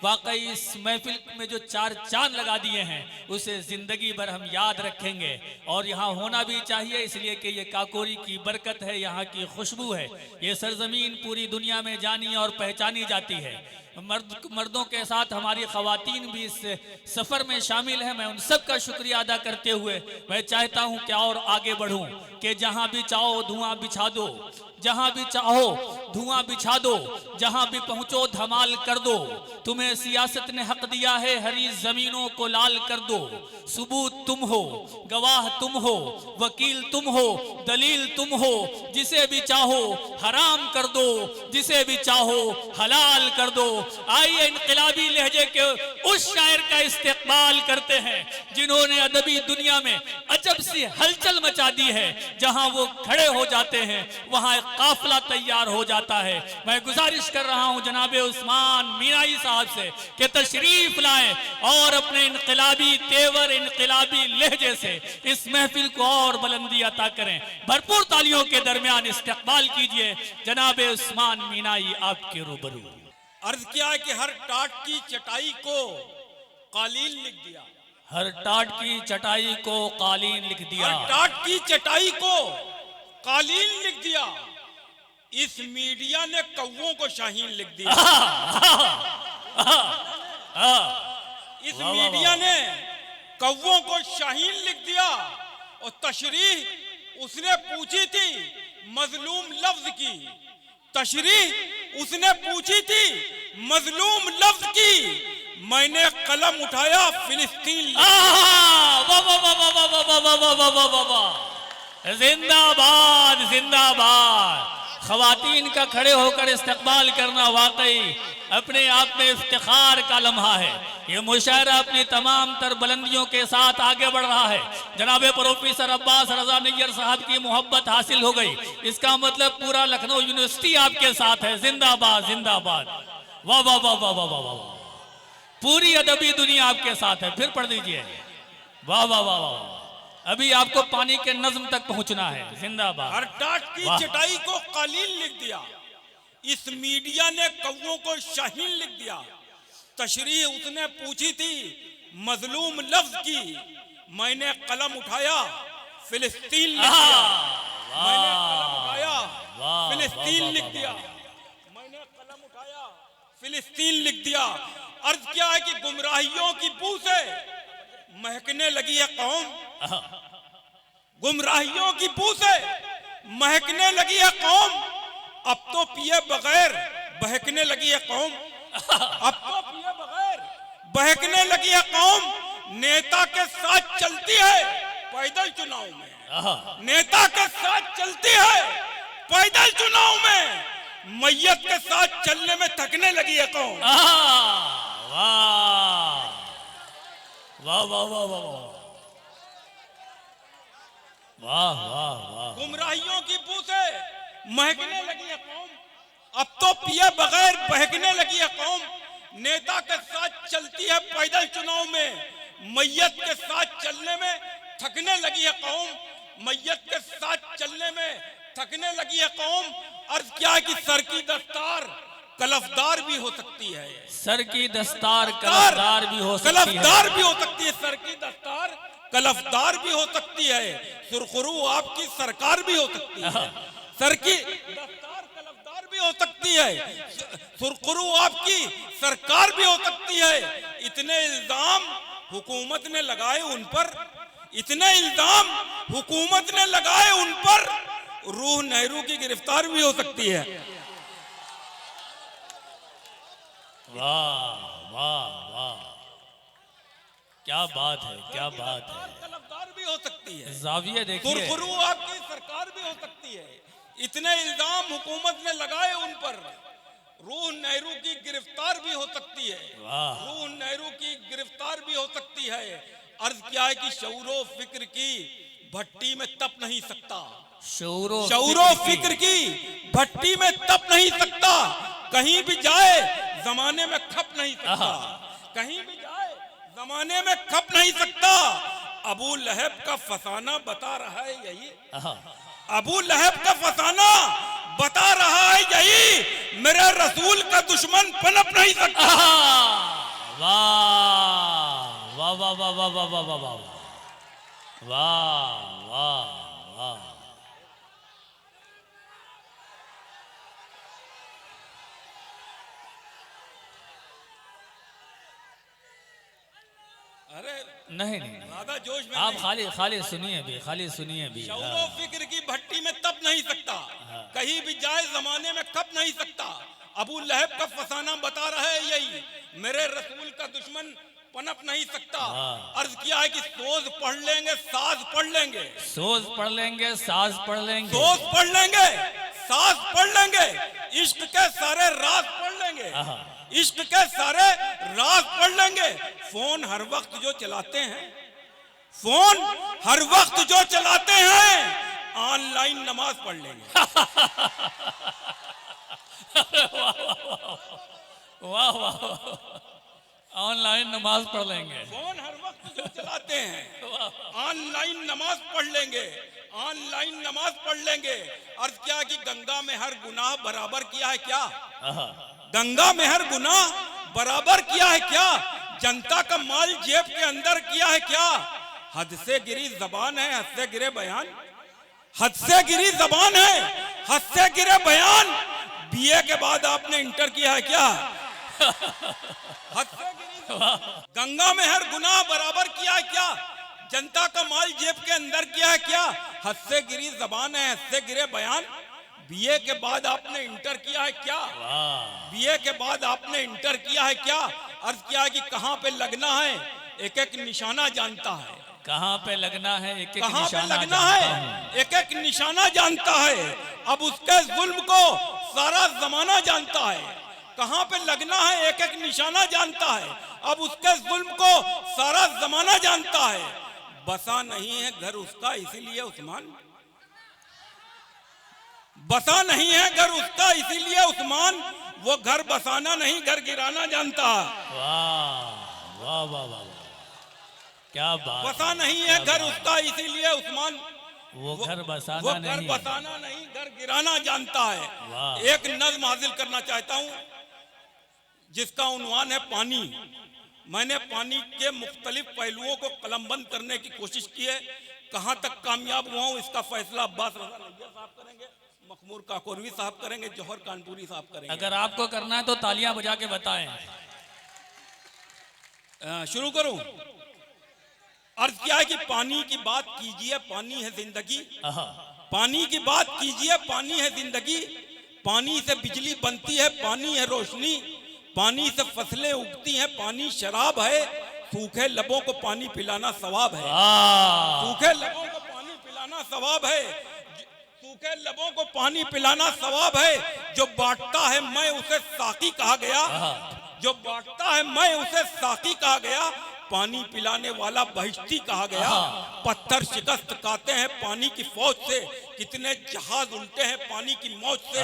वाकई इस महफिल में जो चार चांद लगा दिए हैं उसे जिंदगी भर हम याद रखेंगे और यहाँ होना भी चाहिए, इसलिए कि ये काकोरी की बरकत है, यहाँ की खुशबू है। ये सरजमीन पूरी दुनिया में जानी और पहचानी जाती है। मर्दों के साथ हमारी खवातीन भी इस सफ़र में शामिल है। मैं उन सब का शुक्रिया अदा करते हुए मैं चाहता हूँ कि और आगे बढ़ूँ कि जहाँ भी चाहो धुआं बिछा दो, जहाँ भी चाहो धुआं बिछा दो, जहाँ भी पहुँचो धमाल कर दो। तुम्हें सियासत ने हक दिया है, हरी जमीनों को लाल कर दो। सबूत तुम हो, गवाह तुम हो, वकील तुम हो, दलील तुम हो। जिसे भी चाहो हराम कर दो, जिसे भी चाहो हलाल कर दो। आइए इनकलाबी लहजे के उस शायर का इस्तेमाल करते हैं जिन्होंने अदबी दुनिया में अजब सी हलचल मचा दी है। जहां वो खड़े हो जाते हैं वहां एक काफिला तैयार हो जाता है। मैं गुजारिश कर रहा हूं जनाबे उस्मान मीनाई साहब से कि तशरीफ लाएं और अपने इनकलाबी तेवर, इनकलाबी लहजे से इस महफिल को और बुलंदी अता करें। भरपूर तालियों के दरमियान इस्तकबाल कीजिए जनाबे उस्मान मीनाई आपके रूबरू। अर्ज किया कि हर टाट की चटाई को कालीन लिख दिया, हर टाट की चटाई को कालीन लिख दिया, हर टाट की चटाई को कालीन लिख दिया। इस मीडिया ने कौवों को शाहीन लिख दिया। इस मीडिया ने कौवों को शाहीन लिख दिया। और तशरीह उसने पूछी थी मजलूम लफ्ज की, तशरीह उसने पूछी थी मजलूम लफ्ज की। मैंने कलम उठाया फिलिस्तीन। जिंदाबाद जिंदाबाद। खवातीन का खड़े होकर इस्तकबाल करना वाकई अपने आप में इफ्तिखार का लम्हा है। ये मुशायरा अपनी तमाम तर बुलंदियों के साथ आगे बढ़ रहा है। जनाबे प्रोफेसर अब्बास रजा नैयर साहब की मोहब्बत हासिल हो गई, इसका मतलब पूरा लखनऊ यूनिवर्सिटी आपके साथ है। जिंदाबाद जिंदाबाद। वाह वाह वाह वाह वाह वाह वाह। पूरी अदबी दुनिया आपके साथ है। फिर पढ़ दीजिए। वाह वाह वाह वाह। अभी आपको पानी के नज्म तक पहुंचना है। जिंदाबाद। हर टाट की चटाई को कालीन लिख दिया। इस मीडिया ने कौवों को शाहीन लिख दिया। तशरीह उसने पूछी थी मजलूम लफ्ज की। मैंने कलम उठाया फिलिस्तीन लिख दिया। मैंने कलम उठाया फिलिस्तीन लिख दिया। मैंने कलम उठाया फिलिस्तीन लिख दिया। अर्ज क्या है कि गुमराहियों की बू से महकने लगी है कौम, गुमराहियों की बू से महकने लगी है कौम। अब तो पिए बगैर बहकने लगी है कौम, अब तो पिए बगैर बहकने लगी है कौम। नेता के साथ चलती है पैदल चुनाव में, नेता के साथ चलती है पैदल चुनाव में। मैयत के साथ चलने में थकने लगी है कौम। वाह वाह वाह वाह वाह वाह वाह। गुमराहियों की बू से महकने लगी है कौम, अब तो पिए बगैर बहकने लगी है कौम। नेता के साथ चलती है पैदल चुनाव में, मैयत के साथ चलने में थकने लगी है कौम। मैयत के साथ चलने में थकने लगी है कौम। अर्ज क्या है कि सर की दस्तार कलफदार भी हो सकती है, सर की दस्तार कलफदार भी हो सकती है, कलफदार भी हो सकती है। सर की दस्तार कलफदार भी हो सकती है। सुरखरू आपकी सरकार भी हो सकती है। सर की दस्तार कलफदार भी हो सकती है, सुरखरू आपकी सरकार भी हो सकती है। इतने इल्जाम हुकूमत ने लगाए उन पर, इतने इल्जाम हुकूमत ने लगाए उन पर। रूह नेहरू की गिरफ्तार भी हो सकती है। वाह वाह वाह, क्या बात है, क्या बात है। तलबदार भी हो सकती है, जाविया देखिए। सुरखरू आपकी सरकार भी हो सकती है। इतने इल्जाम हुकूमत ने लगाए उन पर। रूह नेहरू की गिरफ्तार भी हो सकती है, रूह नेहरू की गिरफ्तार भी हो सकती है। अर्ज क्या है कि शऊरो फिक्र की भट्टी में तप नहीं सकता, शऊरो फिक्र की भट्टी में तप नहीं सकता। कहीं भी जाए जमाने में खप नहीं सकता, कहीं भी जाए जमाने में खप नहीं सकता। अबू लहब का फसाना बता रहा है यही, अबू लहब का फसाना बता रहा है यही। मेरे रसूल का दुश्मन पनप नहीं सकता। वाह वाह वाह वाह वाह वाह वाह वाह वाह वाह। अरे नहीं नहीं नहीं, ज्यादा जोश में आप नहीं। खाली खाली सुनिए भी, खाली सुनिए भी। शौरो फिक्र की भट्टी में तप नहीं सकता, कहीं भी जाए जमाने में कप नहीं सकता। अबू लहब का फसाना बता रहे हैं यही, मेरे रसूल का दुश्मन पनप नहीं सकता। अर्ज किया है कि सोज पढ़ लेंगे साज पढ़ लेंगे, सोज पढ़ लेंगे साज पढ़ लेंगे, सोज पढ़ लेंगे साज पढ़ लेंगे, इश्क के सारे राज पढ़ लेंगे, इश्क के सारे राज पढ़ लेंगे। फोन हर वक्त जो चलाते हैं, फोन हर वक्त जो चलाते हैं, ऑनलाइन नमाज पढ़ लेंगे। वाह वाह, ऑनलाइन नमाज पढ़ लेंगे। फोन हर वक्त जो चलाते हैं, ऑनलाइन नमाज पढ़ लेंगे, ऑनलाइन नमाज पढ़ लेंगे। अर्ज किया कि गंगा में हर गुनाह बराबर किया है क्या, गंगा में हर गुनाह बराबर किया है क्या, जनता का माल जेब के अंदर किया है क्या। हद से गिरी जबान है, हद से गिरे बयान, हद से गिरी जबान है, हद से गिरे बयान। बीए के बाद आपने इंटर किया है क्या, हद से गिरी, गंगा में हर गुनाह बराबर किया है क्या, जनता का माल जेब के अंदर किया है क्या। हद से गिरी जबान है, हद से गिरे बयान। बीए के बाद आपने इंटर किया है क्या, बीए के बाद आपने इंटर किया है क्या। अर्ज किया है कि कहाँ पे लगना है एक एक निशाना जानता है, कहाँ पे लगना है एक एक कहाँ पे निशाना लगना जानता है हूँ। एक एक निशाना जानता है। अब उसके जुल्म को सारा जमाना जानता है, कहाँ पे लगना है एक एक निशाना जानता है। अब उसके जुल्म को सारा जमाना जानता है। बसा नहीं है घर उसका इसीलिए उस्मान, बसा नहीं है घर उसका इसीलिए उस्मान, वो घर बसाना नहीं घर गिराना जानता है। वाह वाह वाह वाह, क्या बात। बसा नहीं है घर उसका इसीलिए उस्मान, वो घर बसाना वो घर नहीं, बसाना नहीं घर गिराना जानता है। एक नज्म हासिल करना चाहता हूँ जिसका उन्वान है पानी। मैंने पानी के मुख्तलिफ पहलुओं को कलमबंद करने की कोशिश की है, कहाँ तक कामयाब हुआ हूँ इसका फैसला अब्बास रजा नैयर साहब करेंगे, मखमूर काकोरवी साहब करेंगे, जौहर कानपुरी साहब करेंगे। अगर आपको करना है तो तालियां बजा के बताएं। शुरू करूं। अर्ज किया है कि पानी की बात कीजिए, पानी है जिंदगी, पानी की बात कीजिए, पानी है जिंदगी। पानी से बिजली बनती है, पानी है रोशनी, पानी से फसलें उगती हैं, पानी शराब है। सूखे लबों को पानी पिलाना सवाब है, सूखे लबों को पानी पिलाना सवाब है, सूखे लबों को पानी पिलाना सवाब है। जो बांटता है मैं उसे साकी कहा गया, जो बांटता है मैं उसे साकी कहा गया। पानी पिलाने वाला बहिश्ती कहा गया। पत्थर शिकस्त खाते हैं पानी की फौज से, कितने जहाज उल्टे हैं पानी की मौज से।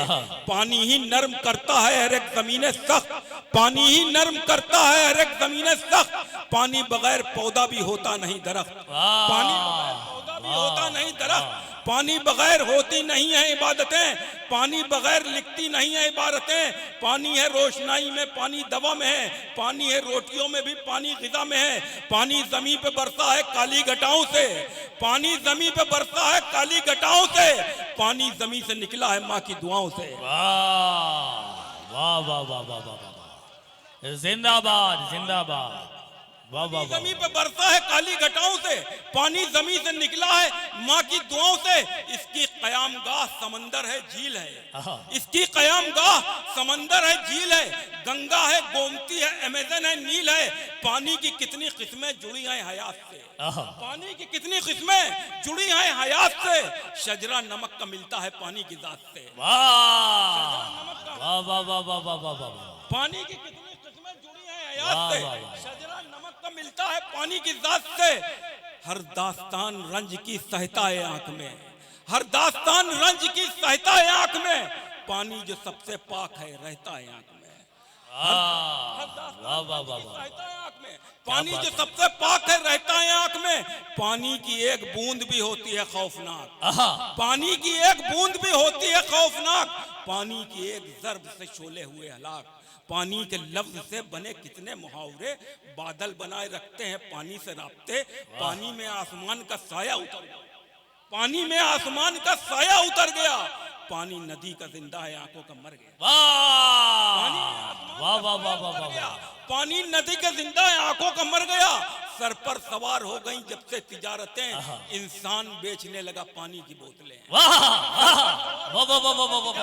पानी ही नर्म करता है हर एक जमीने सख्त, पानी ही नर्म करता है हर एक जमीने सख्त। पानी बगैर पौधा भी होता नहीं दरख्त, पानी बगैर पौधा भी होता नहीं दरख्त। पानी बगैर होती नहीं है इबादतें, पानी बगैर लिखती नहीं है इबारतें। पानी है रोशनाई में, पानी दवा में है, पानी है रोटियों में भी, पानी ग़िज़ा में है। पानी ज़मीन पे बरसा है काली घटाओं से, पानी ज़मीन पे बरसा है काली घटाओं से। पानी ज़मीन से निकला है माँ की दुआओं से। वाह वाह वाह वाह वाह वाह, जिंदाबाद जिंदाबाद। जमीन पे बरसा है काली घटाओं से, पानी जमीन से निकला है माँ की दुआओं से। इसकी कयामगाह समंदर है झील है, इसकी कयामगाह समंदर है झील है। गंगा है गोमती है अमेज़न है नील है। पानी की कितनी किस्में जुड़ी हैं हयात से, पानी की कितनी किस्में जुड़ी हैं हयात से। शजरा नमक का मिलता है पानी की जात से। वाह वाह वाह वाह वाह वाह वाह। पानी की कितनी किस्में जुड़ी हैं हयात से, शजरा नमक का मिलता है पानी की जात से। हर दास्तान रंज की सहता है आंख में, हर दास्तान रंज की सहता है आंख में। पानी जो सबसे पाक है रहता है आंख में, वाह वाह वाह वाह। पानी जो सबसे पाक है रहता है आंख में। पानी की एक बूंद भी होती है खौफनाक, पानी की एक बूंद भी होती है खौफनाक। पानी की एक ज़र्ब से शोले हुए हलाक, पानी के लफ्ज से बने कितने मुहावरे, बादल बनाए रखते हैं पानी से राब्ते, पानी में आसमान का साया उतर गया, पानी में आसमान का साया उतर गया, पानी नदी का जिंदा है आंखों का मर गया। वाह वाह वाह वाह वाह। पानी नदी का जिंदा है आंखों का मर गया, सर पर सवार हो गई जब से तिजारतें, इंसान बेचने लगा पानी की बोतलें। वाह वाह वाह वाह वाह।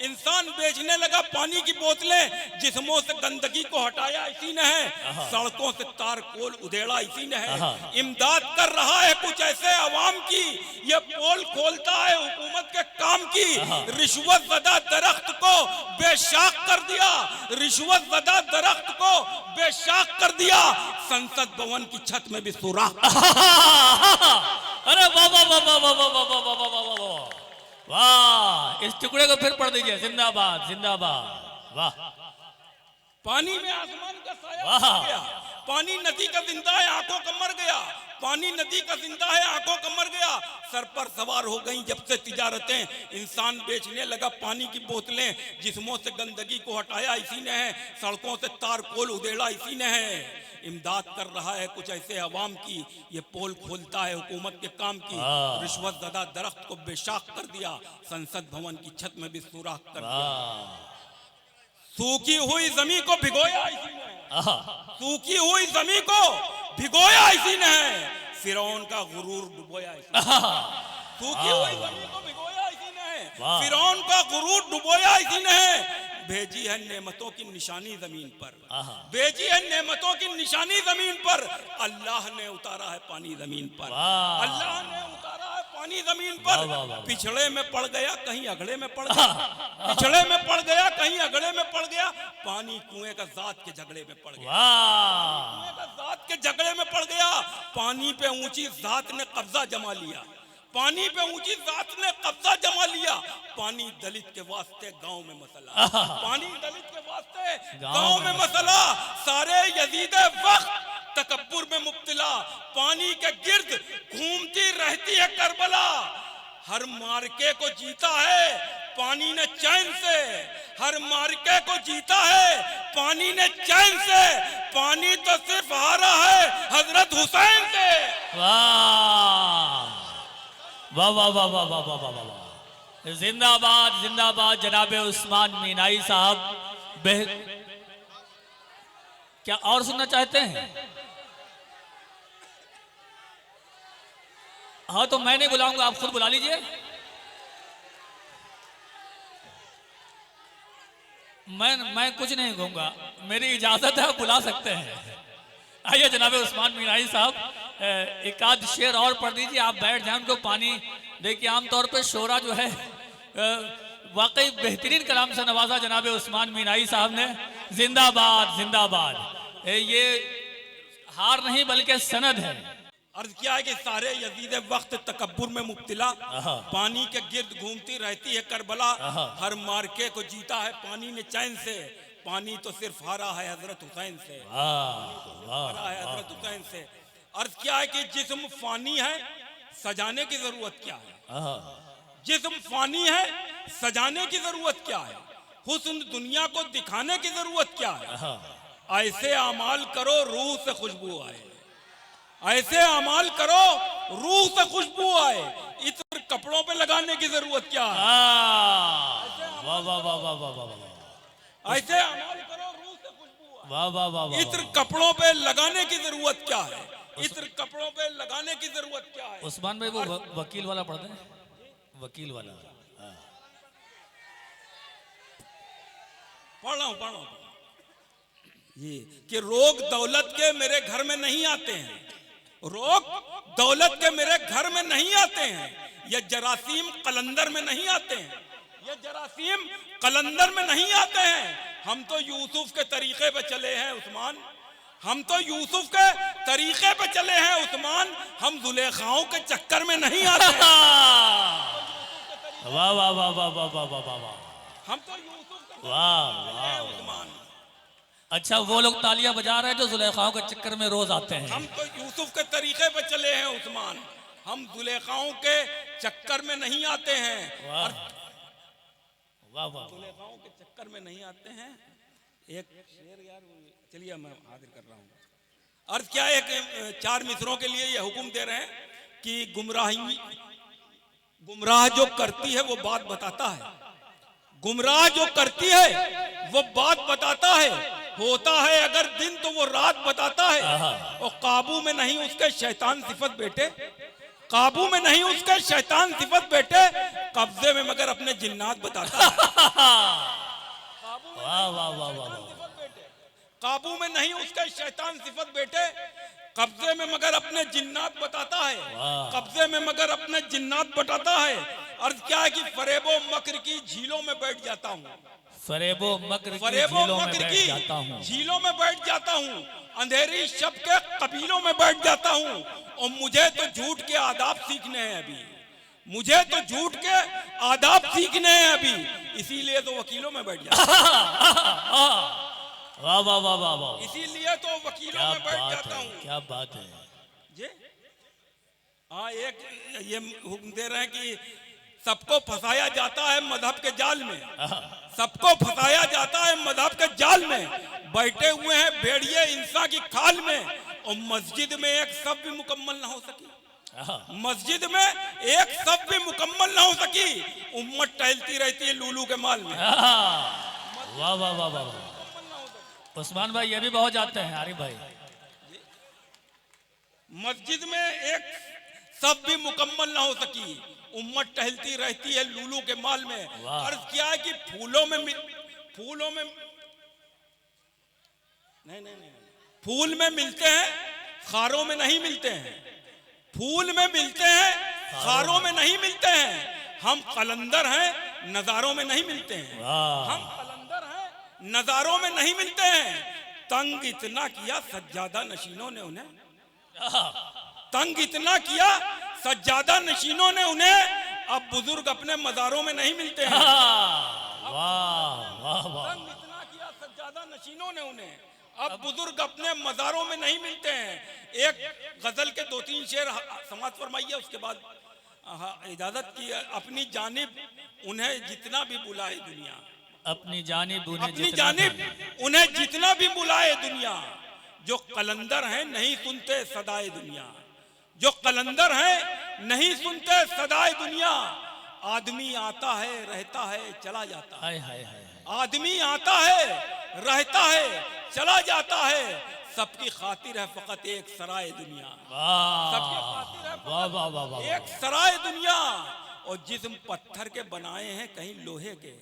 इंसान बेचने लगा पानी की बोतलें, जिस्मों से गंदगी को हटाया इसी ने है, सड़कों से तारकोल उधेड़ा इसी ने है, इमदाद कर रहा है कुछ ऐसे अवाम की, ये पोल खोलता है हुकूमत के काम की, रिश्वत ज़दा दरख्त को बेशाख कर दिया, रिश्वत ज़दा दरख्त को बेशाख कर दिया, संसद भवन की छत में भी सुराख। अरे वाह वाह वाह वाह वाह वाह वाह वाह वाह वाह वाह वाह। इस टुकड़े को फिर पढ़ दीजिए, जिंदाबाद जिंदाबाद। वाह। पानी में आसमान का साया उतर गया, पानी नदी का जिंदा है आंखों का मर गया, पानी नदी का जिंदा है आंखों का मर गया, सर पर सवार हो गई जब से तिजारतें, इंसान बेचने लगा पानी की बोतलें, जिस्मों से गंदगी को हटाया इसी ने है, सड़कों से तारकोल उधेड़ा इसी ने है, इमदाद कर रहा है कुछ ऐसे अवाम की, ये पोल खोलता है हुकूमत के काम की, रिश्वत ज़दा दरख्त को बेशाख कर दिया, संसद भवन की छत में भी सुराख कर दिया, सूखी हुई जमीन को भिगोया इसी ने, सूखी हुई जमीन को भिगोया इसी ने, फिरौन का गुरूर डुबोया इसी ने, सूखी हुई जमीन को भिगोया इसी ने, फिरौन का गुरूर डुबोया इसी ने, भेजी है नेमतों की निशानी जमीन पर, भेजी है नेमतों की निशानी जमीन पर, अल्लाह ने उतारा है पानी जमीन पर, अल्लाह ने उतारा है पानी जमीन पर, पिछड़े में पड़ गया कहीं अगड़े में पड़ गया, पिछड़े में पड़ गया कहीं अगड़े में पड़ गया, पानी कुएं का जात के झगड़े में पड़ गया, कुएं का जात के झगड़े में पड़ गया, पानी पे ऊंची जात ने कब्जा जमा लिया, पानी पे ऊंची जात ने कब्जा जमा लिया, पानी दलित के वास्ते गांव में मसला, पानी दलित के वास्ते गांव में मसला, सारे यजीद वक्त तकब्बुर में मुब्तला, पानी के गिर्द घूमती रहती है करबला, हर मार्के को जीता है पानी ने चैन से, हर मार्के को जीता है पानी ने चैन से, पानी तो सिर्फ हारा है हजरत हुसैन से। वाह वाह वाह वाह वाह वाह वाह वाह वाह। जिंदाबाद जिंदाबाद जनाबे उस्मान मीनाई साहब। क्या और सुनना चाहते हैं? हाँ तो मैं नहीं बुलाऊंगा, आप खुद बुला लीजिए। मैं कुछ नहीं कहूंगा, मेरी इजाजत है, आप बुला सकते हैं। आइए जनाबे उस्मान मीनाई साहब, एक आध शेर और पढ़ दीजिए, आप बैठ जाएं। उनको पानी देखिए, आमतौर पे शोरा जो है वाकई बेहतरीन कलाम से नवाजा जनाबे उस्मान मीनाई साहब ने। जिंदाबाद जिंदाबाद। ये हार नहीं बल्कि सनद है। अर्ज किया है कि सारे यजीद वक्त तकब्बुर में मुब्तला, पानी के गिर्द घूमती रहती है करबला, हर मार्के को जीता है पानी ने चैन से, पानी तो सिर्फ हारा है हजरत हुसैन से, हारा है हजरत हुसैन से। अर्ज क्या है कि जिस्म फानी है, सजाने की जरूरत क्या है, जिस्म फानी है, सजाने की जरूरत क्या है, हुस्न दुनिया को दिखाने की जरूरत क्या है, ऐसे अमाल करो रूह से खुशबू आए, ऐसे अमाल करो रूह से खुशबू आए, इत्र कपड़ों पे लगाने की जरूरत क्या है, वाह वाह वाह वाह वाह वाह। ऐसे अमाल करो रूह से खुशबू आए, वाह वाह वाह। इत्र कपड़ों पे लगाने की जरूरत क्या है, इत्र कपड़ों पे लगाने की जरूरत क्या है। उस्मान भाई वो वकील वाला पढ़ दें, वकील वाला। पढ़ रहा हूं ये कि रोग दौलत के मेरे घर में नहीं आते हैं, रोग दौलत के मेरे घर में नहीं आते हैं, ये जरासीम कलंदर में नहीं आते हैं, ये जरासीम कलंदर में नहीं आते हैं, हम तो यूसुफ के तरीके पे चले हैं उस्मान, हम तो यूसुफ के तरीके पे चले हैं उस्मान, हम जुलेखाओं के चक्कर में नहीं आते हैं। वाह वाह वाह वाह वाह वाह वाह वाह। हम तो यूसुफ के वाह वाह उस्मान। अच्छा, वो लोग तालियां बजा रहे हैं जो जुलेखाओं के चक्कर में रोज आते हैं। हम तो यूसुफ के तरीके पे चले हैं उस्मान, हम जुलेखाओं के चक्कर में नहीं आते हैं। वाह वाह वाह। जुलेखाओं के चक्कर में नहीं आते हैं, एक शेर यार, चलिए मैं हाजिर कर रहा हूँ। अर्थ क्या है कि 4 मिसरों के लिए ये हुक्म दे रहे हैं कि गुमराह जो करती है वो बात बताता है, गुमराह जो करती है वो बात बताता है, होता है अगर दिन तो वो रात बताता है, और काबू में नहीं उसके शैतान सिफत बेटे, काबू में नहीं उसके शैतान सिफत बेटे, कब्जे में मगर अपने जिन्नात बताता है। वाह वाह वाह वाह, काबू में नहीं उसके शैतान सिफत बेटे, कब्जे में मगर अपने जिन्नात बताता है, कब्जे में मगर अपने जिन्नात बताता है। अर्थ क्या है कि फरेबो मकर की झीलों में बैठ जाता हूँ, फरेबो मकर की झीलों में बैठ जाता हूँ, अंधेरी शब के कबीलों में बैठ जाता हूँ, और मुझे तो झूठ के आदाब सीखने हैं अभी, मुझे तो झूठ के आदाब सीखने हैं अभी, इसीलिए तो वकीलों में बैठ जाता हूँ। वाह वाह वाह वाह वाह, इसीलिए तो वकीलों में बैठ जाता हूँ। क्या बात है जी हाँ, एक ये हुक्म दे रहे हैं कि सबको फंसाया जाता है मजहब के जाल में, सबको फंसाया जाता है मजहब के जाल में, बैठे हुए हैं भेड़िए इंसान की खाल में, और मस्जिद में एक सब भी मुकम्मल ना हो सकी, मस्जिद में एक सब भी मुकम्मल ना हो सकी, उम्मत टहलती रहती है लूलू के माल में। वाह वाह वाह वाह, उस्मान भाई ये भी बहुत जाते हैं आरिफ भाई, मस्जिद में एक सब भी मुकम्मल ना हो सकी, उम्मत टहलती रहती है लूलू के माल में। अर्ज क्या है कि फूलों में नहीं, फूल में मिलते हैं, खारों में नहीं मिलते हैं, फूल में मिलते हैं, खारों में नहीं मिलते हैं। हम कलंदर हैं, नजारों में नहीं मिलते हैं, हम कलंदर हैं, नजारों में नहीं मिलते हैं। तंग इतना किया सज्जादा नशीनों ने उन्हें, तंग इतना किया सज्जादा नशीनों ने उन्हें, अब बुजुर्ग अपने मज़ारों में नहीं मिलते हैं। वाह वाह वाह, तंग इतना किया सज्जादा नशीनों ने उन्हें, अब बुजुर्ग अपने मज़ारों में नहीं मिलते हैं। एक गजल के 2-3 शेर समाप्त फरमाइए, उसके बाद इजाजत की। अपनी जानिब उन्हें जितना भी बुलाए दुनिया, अपनी जानिब उन्हें जितना भी बुलाए दुनिया, जो कलंदर हैं नहीं सुनते सदाए दुनिया, जो कलंदर हैं नहीं सुनते सदाए दुनिया। आदमी आता है रहता है चला जाता है, आदमी आता है रहता है चला जाता है, सबकी खातिर है फकत एक सराय दुनिया, सबकी खातिर है फकत एक सराय दुनिया। और जिस्म पत्थर के बनाए हैं कहीं लोहे के,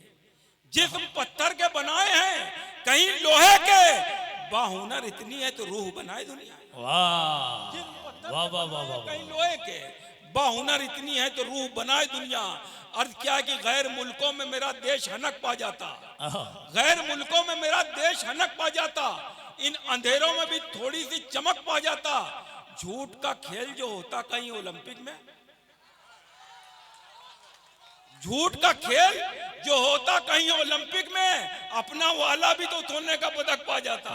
जिस्म पत्थर के बनाए हैं कहीं लोहे के, बाहुनर इतनी है तो रूह बनाए दुनिया। वाह वाह वाह वाह, कहीं लोहे के, बाहुनर इतनी है तो रूह बनाए दुनिया। अर्थ क्या है कि गैर मुल्कों में मेरा देश हनक पा जाता, गैर मुल्कों में मेरा देश हनक पा जाता, इन अंधेरों में भी थोड़ी सी चमक पा जाता। झूठ का खेल जो होता कहीं ओलंपिक में, झूठ का खेल जो होता कहीं ओलंपिक में, अपना वाला भी तो सोने का पदक पा जाता।